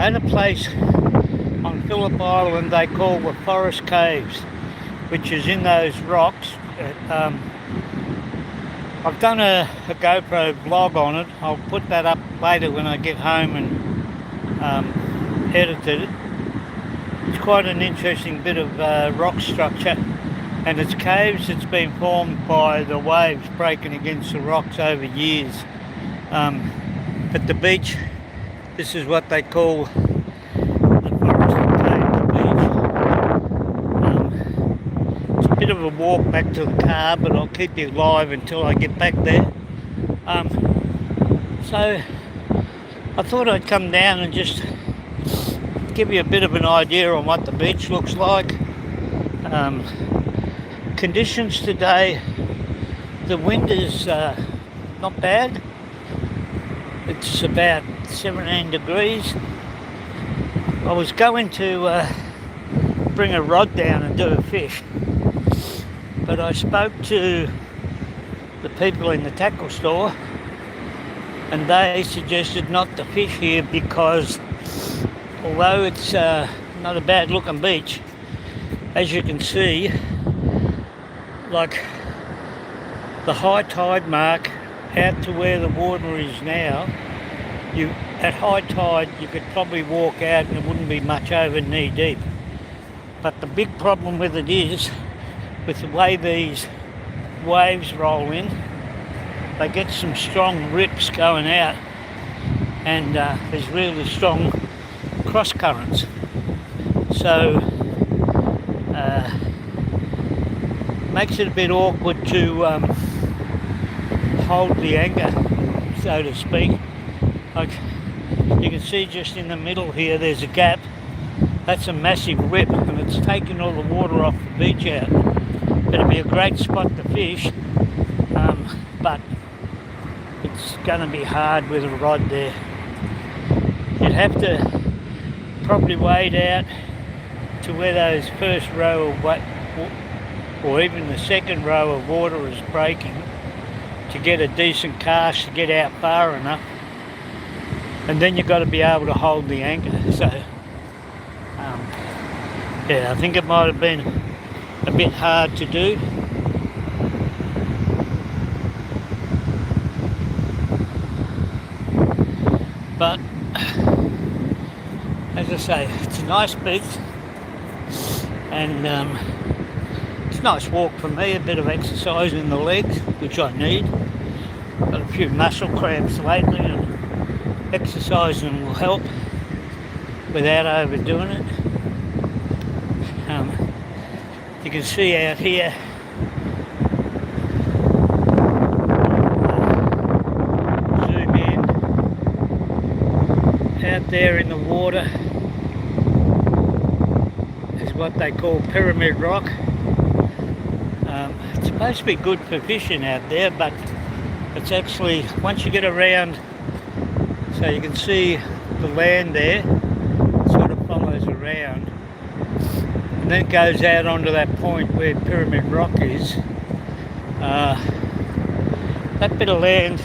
at a place on Phillip Island they call the Forrest Caves, which is in those rocks. I've done a GoPro vlog on it. I'll put that up later when I get home and edited it. It's quite an interesting bit of rock structure, and it's caves that's been formed by the waves breaking against the rocks over years. At the beach, this is what they call the Forrest Caves beach. It's a bit of a walk back to the car, but I'll keep you live until I get back there. So I thought I'd come down and just give you a bit of an idea on what the beach looks like. Conditions today, the wind is not bad. It's about 17 degrees. I was going to bring a rod down and do a fish, but I spoke to the people in the tackle store and they suggested not to fish here because although it's not a bad looking beach, as you can see, like the high tide mark out to where the water is now, at high tide you could probably walk out and it wouldn't be much over knee deep. But the big problem with it is, with the way these waves roll in, they get some strong rips going out, and there's really strong cross currents. So makes it a bit awkward to hold the anchor, so to speak. Like you can see just in the middle here there's a gap. That's a massive rip and it's taking all the water off the beach out. It'll be a great spot to fish, but it's going to be hard with a rod there. You'd have to probably wade out to where those first row of or even the second row of water is breaking to get a decent cast to get out far enough, and then you've got to be able to hold the anchor. So yeah, I think it might have been a bit hard to do. But as I say, it's a nice beach, and it's a nice walk for me, a bit of exercise in the legs, which I need. Got a few muscle cramps lately, and exercising will help without overdoing it. You can see out here zoom in, out there in the water is what they call pyramid rock. It's supposed to be good for fishing out there, but it's actually, once you get around, so you can see the land there, it sort of follows around and then goes out onto that point where pyramid rock is. That bit of land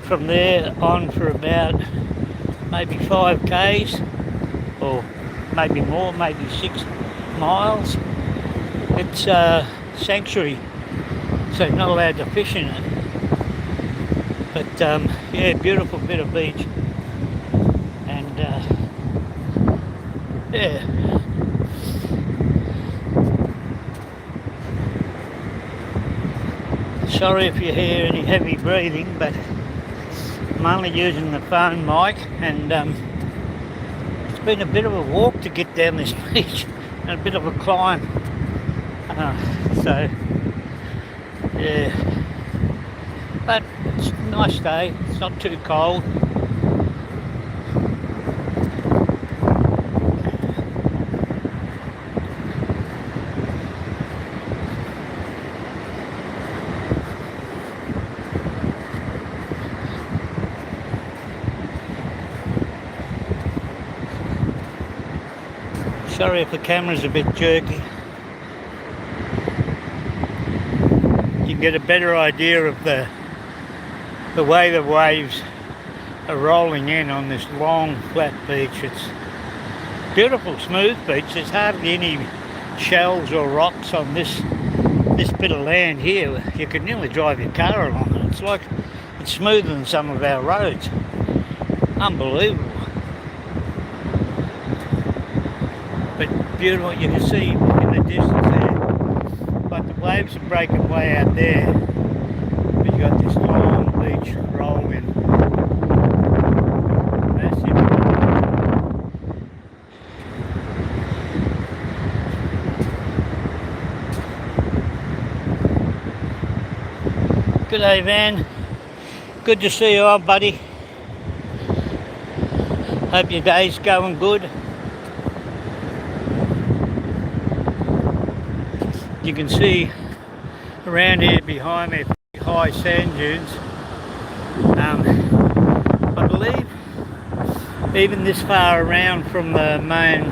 from there on for about maybe 5 k's or maybe more, maybe 6 miles. It's sanctuary, so you're not allowed to fish in it. But yeah, beautiful bit of beach, and yeah. Sorry if you hear any heavy breathing, but I'm only using the phone mic, and it's been a bit of a walk to get down this beach and a bit of a climb. So yeah, but it's a nice day, it's not too cold. Sorry if the camera's a bit jerky. You can get a better idea of the way the waves are rolling in on this long flat beach. It's beautiful smooth beach. There's hardly any shells or rocks on this bit of land here. You could nearly drive your car along it. It's smoother than some of our roads. Unbelievable. But beautiful. You can see in the distance there, like the waves are breaking way out there, but you got this long beach rolling. Massive. G'day, Van. Good to see you, old buddy. Hope your day's going good. You can see around here behind me high sand dunes. I believe even this far around from the main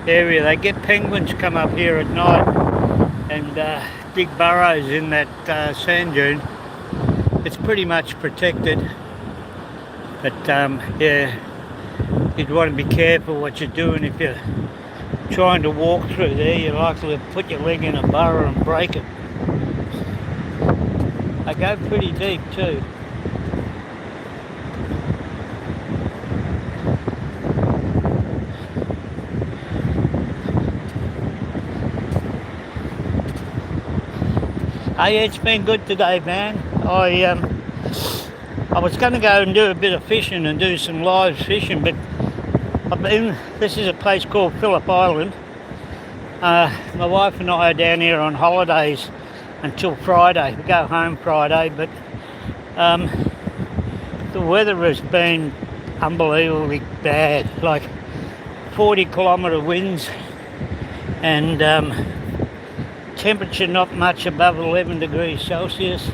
area, they get penguins come up here at night and dig burrows in that sand dune. It's pretty much protected, but yeah, you'd want to be careful what you're doing. If you're trying to walk through there, you're likely to put your leg in a burrow and break it. They go pretty deep too. Hey, it's been good today, man. I was going to go and do a bit of fishing and do some live fishing, but this is a place called Phillip Island. My wife and I are down here on holidays until Friday. We go home Friday, but the weather has been unbelievably bad, like 40-kilometre winds and temperature not much above 11 degrees Celsius.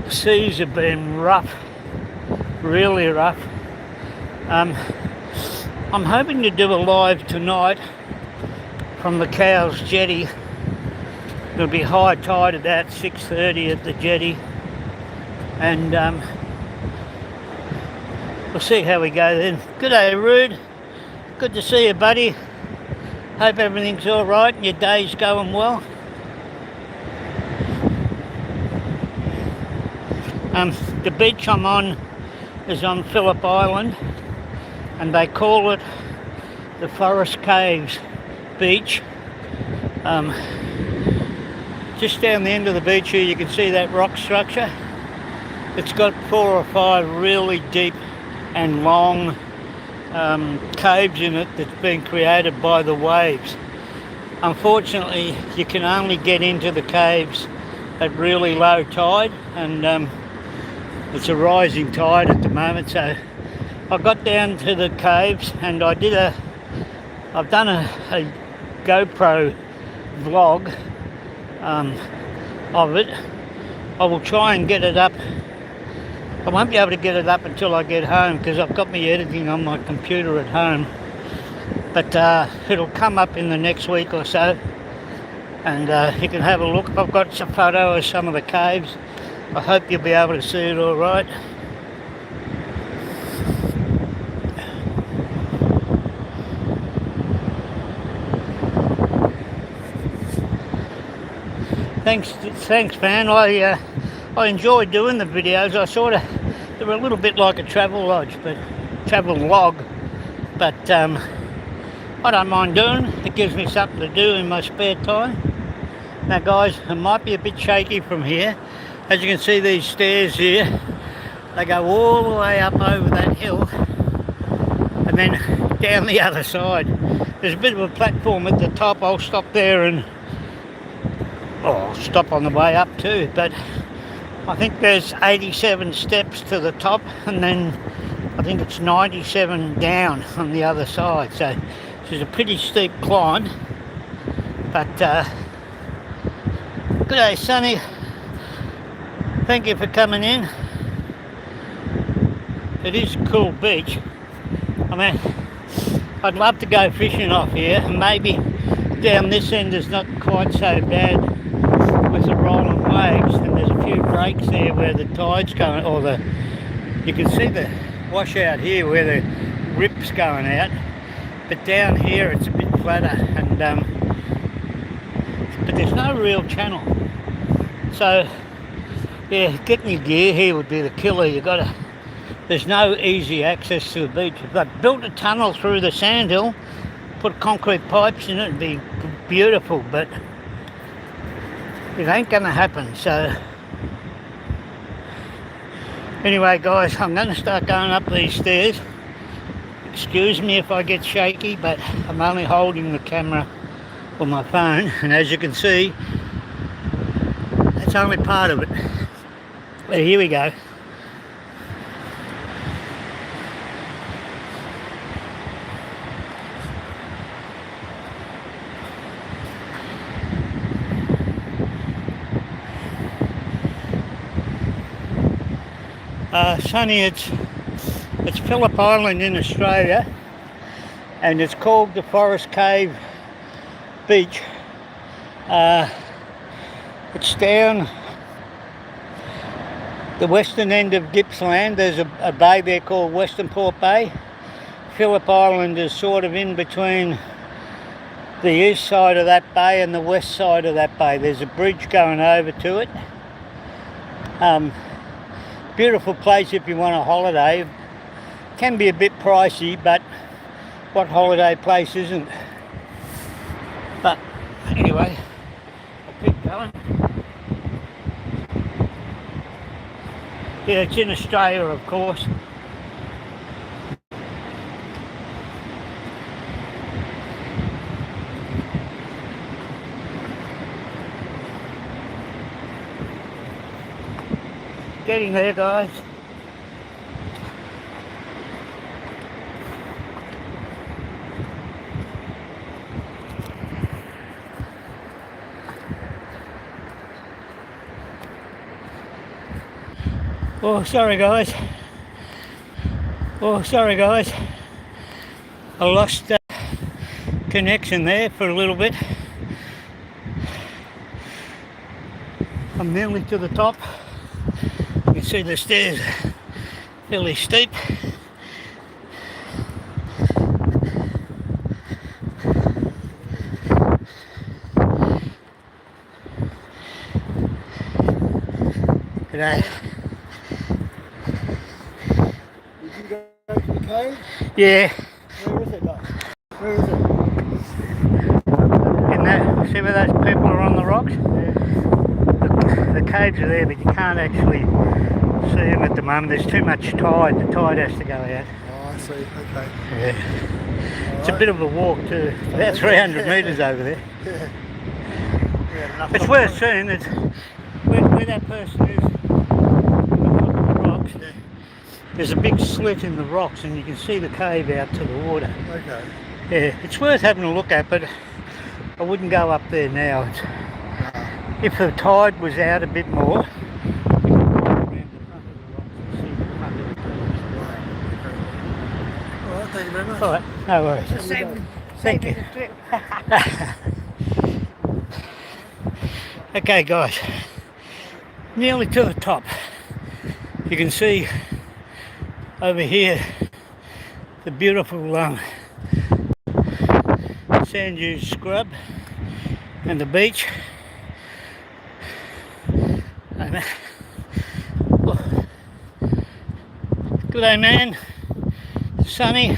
The seas have been rough, really rough. I'm hoping to do a live tonight from the Cowes jetty. There'll be high tide at that 6:30 at the jetty, and we'll see how we go then. G'day, Rude. Good to see you, buddy. Hope everything's all right and your day's going well. The beach I'm on is on Phillip Island, and they call it the Forrest Caves beach. Just down the end of the beach here you can see that rock structure. It's got 4 or 5 really deep and long caves in it that's been created by the waves. Unfortunately, you can only get into the caves at really low tide, and it's a rising tide at the moment. So I got down to the caves and I've done a GoPro vlog of it. I will try and get it up. I won't be able to get it up until I get home because I've got me editing on my computer at home, but it'll come up in the next week or so, and you can have a look. I've got some photo of some of the caves. I hope you'll be able to see it all right. Thanks, man. I enjoy doing the videos. They're a little bit like a travel log, but I don't mind doing. It gives me something to do in my spare time. Now, guys, it might be a bit shaky from here. As you can see, these stairs here, they go all the way up over that hill and then down the other side. There's a bit of a platform at the top. I'll stop there and I'll stop on the way up too, but I think there's 87 steps to the top, and then I think it's 97 down on the other side. So it's a pretty steep climb, but good day, Sonny. Thank you for coming in. It is a cool beach. I mean, I'd love to go fishing off here, and maybe down this end is not quite so bad with the rolling waves, and there's a few breaks there where the tide's going, or the You can see the washout here where the rip's going out, but down here it's a bit flatter, and but there's no real channel. So yeah, getting your gear here would be the killer. There's no easy access to the beach. If they built a tunnel through the sandhill, put concrete pipes in it, it'd be beautiful, but it ain't gonna happen. So anyway guys, I'm gonna start going up these stairs. Excuse me if I get shaky, but I'm only holding the camera on my phone, and as you can see, that's only part of it. But here we go. Sonny, it's Phillip Island in Australia, and it's called the Forrest Cave Beach. It's down the western end of Gippsland. There's a bay there called Western Port Bay. Phillip Island is sort of in between the east side of that bay and the west side of that bay. There's a bridge going over to it. Beautiful place if you want a holiday. Can be a bit pricey, but what holiday place isn't? But anyway, I'll keep going. Yeah, it's in Australia, of course. Getting there, guys. Oh, sorry guys. I lost connection there for a little bit. I'm nearly to the top. You can see the stairs fairly steep. G'day. Did you go to the cave? Yeah. Where is it, though? Where is it? In that, see where those people are on the rocks? Yeah. The caves are there, but you can't actually see them at the moment. There's too much tide. The tide has to go out. Oh, I see. Okay. Yeah. It's a bit of a walk too. It's about 300 metres over there. Yeah. It's worth seeing. It's where that person is on the top of the rocks. Yeah. There's a big slit in the rocks, and you can see the cave out to the water. Okay. Yeah, it's worth having a look at, but I wouldn't go up there now. If the tide was out a bit more, you could walk around the front of the rocks and see the front of the cave. All right. Thank you very much. All right, no worries. Thank you. Okay, guys, nearly to the top. You can see over here the beautiful sand dunes scrub and the beach. And, good day, man. Sunny.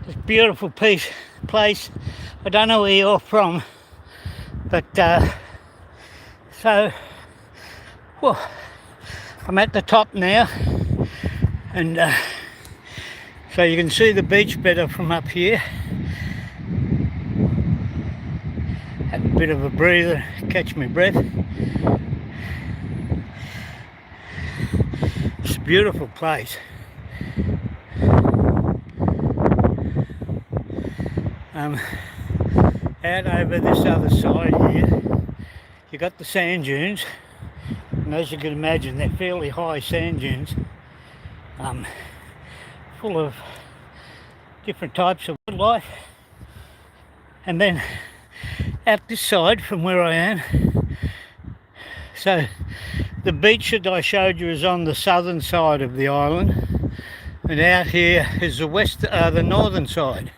This beautiful place. I don't know where you're from, but so well, I'm at the top now, and so you can see the beach better from up here. Have a bit of a breather, catch my breath. It's a beautiful place. Out over this other side here, you got the sand dunes, and as you can imagine, they're fairly high sand dunes, full of different types of wildlife. And then out this side from where I am, so The beach that I showed you is on the southern side of the island, and out here is the northern side.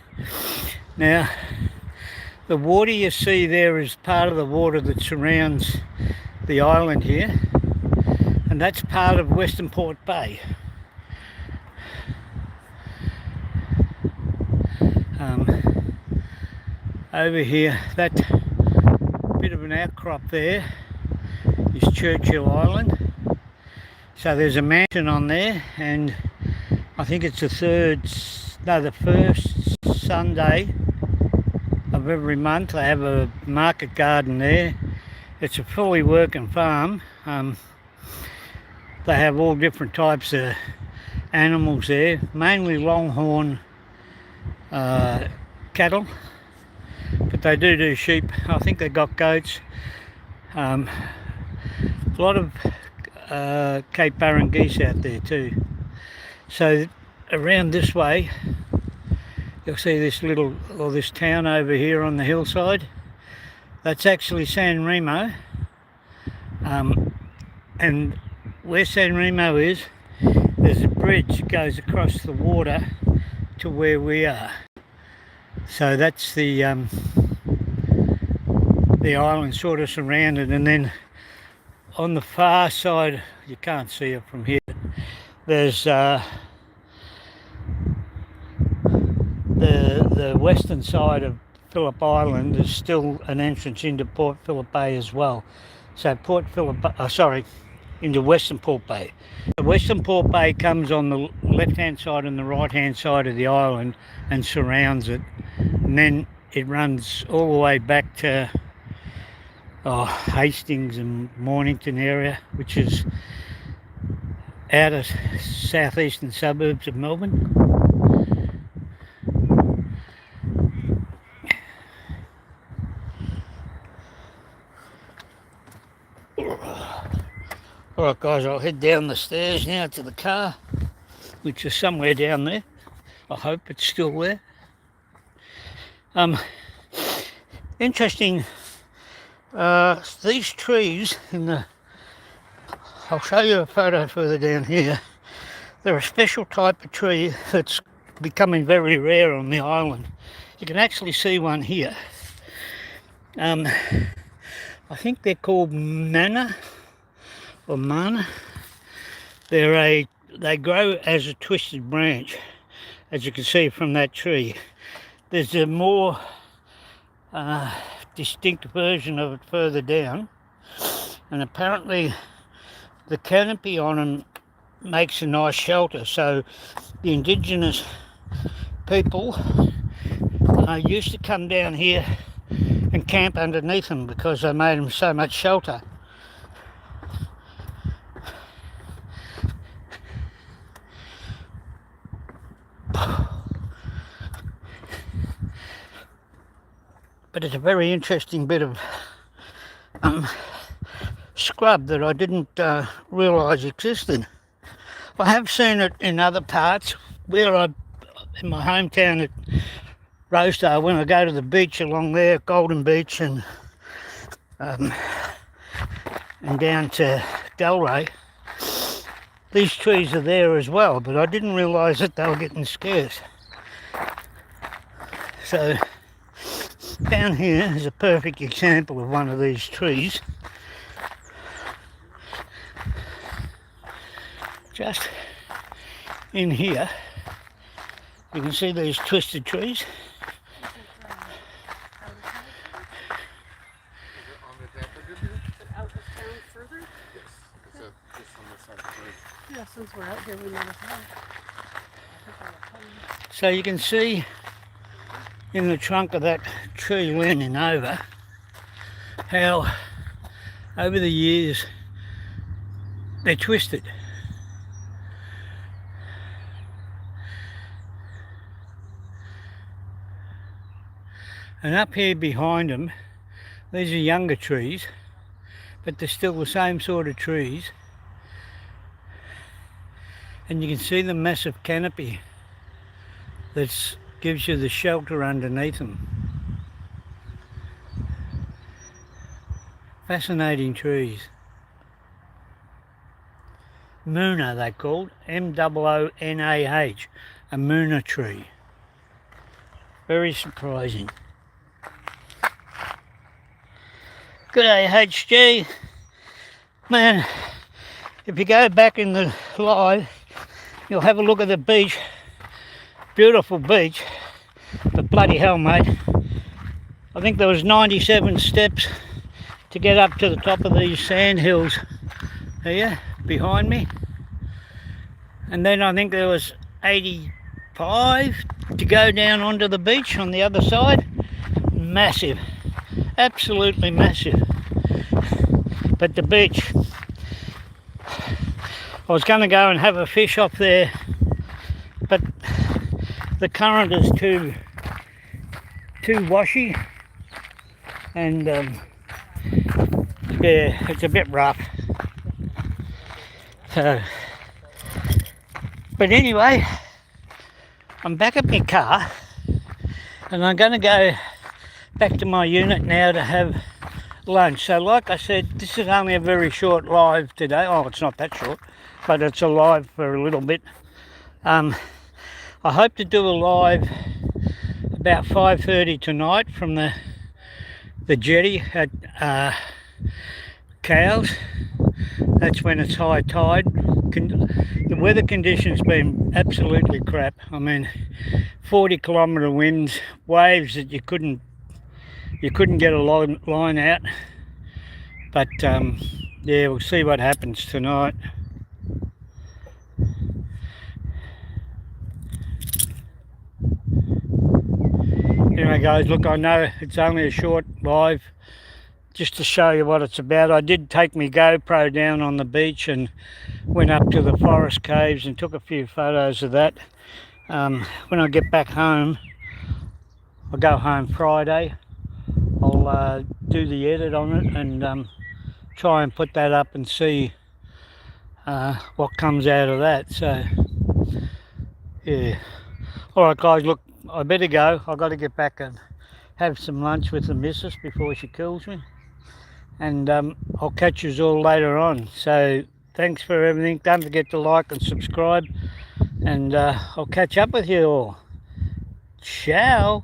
Now, the water you see there is part of the water that surrounds the island here, and that's part of Western Port Bay. Over here, that bit of an outcrop there is Churchill Island. So there's a mansion on there, and I think it's the first Sunday of every month they have a market garden there. It's a fully working farm. They have all different types of animals there, mainly longhorn cattle, but they do sheep. I think they got goats. A lot of Cape Barren geese out there too. So around this way you'll see this town over here on the hillside. That's actually San Remo, and where San Remo is, there's a bridge that goes across the water to where we are. So that's the island sort of surrounded, and then on the far side, you can't see it from here, there's the western side of Phillip Island is still an entrance into Port Phillip Bay as well. So into Western Port Bay. The Western Port Bay comes on the left-hand side and the right-hand side of the island and surrounds it, and then it runs all the way back to Hastings and Mornington area, which is out of southeastern suburbs of Melbourne. Alright guys, I'll head down the stairs now to the car, which is somewhere down there. I hope it's still there. Interesting, these trees I'll show you a photo further down here. They're a special type of tree that's becoming very rare on the island. You can actually see one here. I think they're called mana. They grow as a twisted branch, as you can see from that tree. There's a more distinct version of it further down, and apparently the canopy on them makes a nice shelter. So the indigenous people used to come down here and camp underneath them because they made them so much shelter. But it's a very interesting bit of scrub that I didn't realise existed. I have seen it in other parts, in my hometown at Rosedale, when I go to the beach along there, Golden Beach, and down to Delray. These trees are there as well, but I didn't realise that they were getting scarce. So down here is a perfect example of one of these trees. Just in here, you can see these twisted trees. Yeah, since we're out here, we might as well. So you can see in the trunk of that tree leaning over how over the years they're twisted. And up here behind them, these are younger trees, but they're still the same sort of trees. And you can see the massive canopy that gives you the shelter underneath them. Fascinating trees. Moona, they called. Moonah. A Moona tree. Very surprising. G'day HG. Man, if you go back in the live, you'll have a look at the beach. Beautiful beach. But bloody hell, mate. I think there was 97 steps to get up to the top of these sand hills here behind me. And then I think there was 85 to go down onto the beach on the other side. Massive. Absolutely massive. But the beach, I was going to go and have a fish off there, but the current is too washy, and yeah, it's a bit rough. So, but anyway, I'm back at my car, and I'm going to go back to my unit now to have lunch. So like I said, this is only a very short live today. Oh, it's not that short, but it's a live for a little bit. I hope to do a live about 5:30 tonight from the jetty at Cows. That's when it's high tide. The weather conditions been absolutely crap. I mean, 40-kilometre winds, waves that you couldn't get a line out. But yeah, we'll see what happens tonight. Anyway guys, look, I know it's only a short live, just to show you what it's about. I did take my GoPro down on the beach and went up to the Forrest caves and took a few photos of that. When I get back home, I'll go home Friday. I'll do the edit on it and try and put that up and see what comes out of that. So yeah, all right guys, look, I better go. I've got to get back and have some lunch with the missus before she kills me, and I'll catch you all later on. So thanks for everything. Don't forget to like and subscribe, and I'll catch up with you all. Ciao.